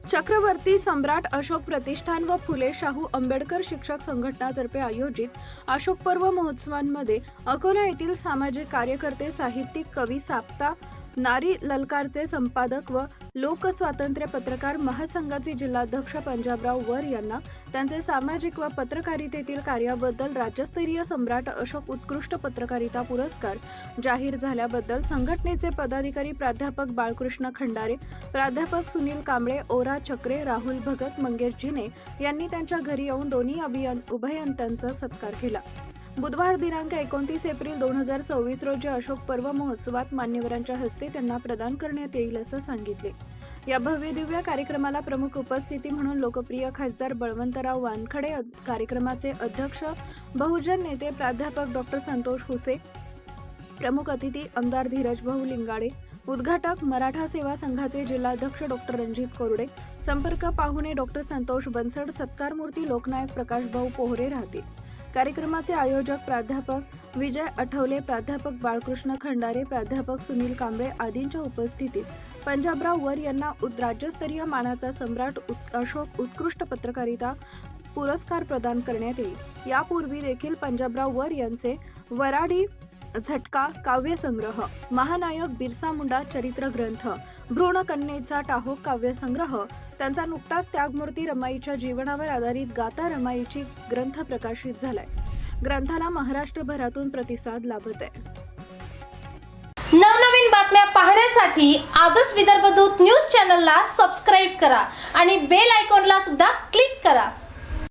चक्रवर्ती सम्राट अशोक प्रतिष्ठान व फुले शाहू आंबेडकर शिक्षक संघटनातर्फे आयोजित अशोक पर्व महोत्सवांमध्ये अकोला येथील सामाजिक कार्यकर्ते, साहित्यिक, कवी, साप्ता नारी ललकारचे संपादक व लोकस्वातंत्र्य पत्रकार महासंघाचे जिल्हाध्यक्ष पंजाबराव वर यांना त्यांचे सामाजिक व पत्रकारितेतील कार्याबद्दल राज्यस्तरीय सम्राट अशोक उत्कृष्ट पत्रकारिता पुरस्कार जाहीर झाल्याबद्दल संघटनेचे पदाधिकारी प्राध्यापक बाळकृष्ण खंडारे, प्राध्यापक सुनील कांबळे, ओरा चक्रे, राहुल भगत, मंगेश जिने यांनी त्यांच्या घरी येऊन दोन्ही उभयंत्यांचा सत्कार केला। बुधवार दिनांक 29 एप्रिल 2026 रोजी अशोक पर्व महोत्सवात मान्यवरांच्या हस्ते त्यांना प्रदान करण्यात येईल असं सांगितले। या भव्य दिव्य कार्यक्रमाला प्रमुख उपस्थिती म्हणून लोकप्रिय खासदार बळवंतराव वानखडे, कार्यक्रमाचे अध्यक्ष बहुजन नेते प्राध्यापक डॉक्टर संतोष हुसे, प्रमुख अतिथी आमदार धीरज भाऊ लिंगाडे, उद्घाटक मराठा सेवा संघाचे जिल्हाध्यक्ष डॉक्टर रणजित कोरडे, संपर्क पाहुणे डॉक्टर संतोष बनसड, सत्कारमूर्ती लोकनायक प्रकाश भाऊ पोहरे राहतील। कार्यक्रमाचे आयोजक प्राध्यापक विजय आठवले, प्राध्यापक बाळकृष्ण खंडारे, प्राध्यापक सुनील कांबळे आदींच्या उपस्थितीत पंजाबराव वर यांना राज्यस्तरीय मानाचा सम्राट अशोक उत्कृष्ट पत्रकारिता पुरस्कार प्रदान करण्यात येईल। यापूर्वी देखील पंजाबराव वर यांचे वराडी झटका काव्यसंग्रह, महानायक बिरसा मुंडा चरित्र ग्रंथ, भ्रूणकन्येचा टाहो काव्यसंग्रह, त्यांचा नुकताच त्यागमूर्ती रमाईच्या जीवनावर आधारित गाथा रमाईची ग्रंथ प्रकाशित झालाय। ग्रंथाला महाराष्ट्रभरातून प्रतिसाद लाभत आहे। नवनवीन बातम्या पाहण्यासाठी आजच विदर्भ दूत न्यूज चॅनलला सबस्क्राईब करा आणि बेल आयकॉनला सुद्धा क्लिक करा।